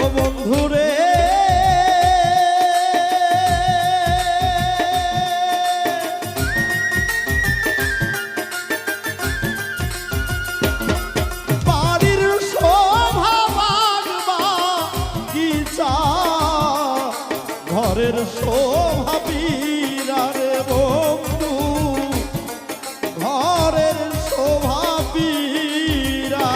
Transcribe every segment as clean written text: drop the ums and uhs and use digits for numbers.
ও বন্ধুরে বাড়ির শোভা বাগবা কি চা ঘরের শোভা বিরারে বন্ধু ঘরের শোভা বিরা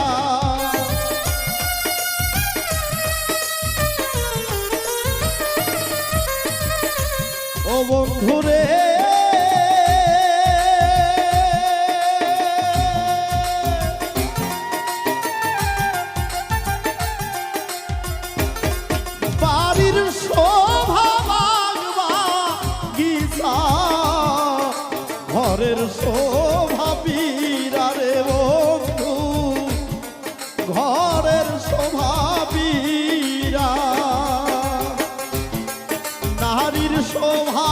ও বন্ধুরে বাড়ির শোভা বাগবা গিসা ঘরের শোভা বিরারে বন্ধু ঘরের শোভা বিরা নারীর শোভা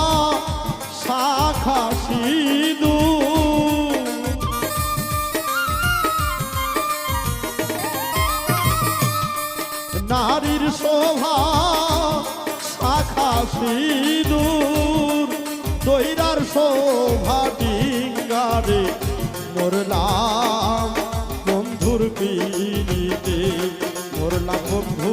শাখা সিঁদু নারীর শোভা শাখা সিঁদুর দৈরার শোভা ডিঙ্গারে মরলাম বন্ধুর পিড়িতে মরলাম বন্ধু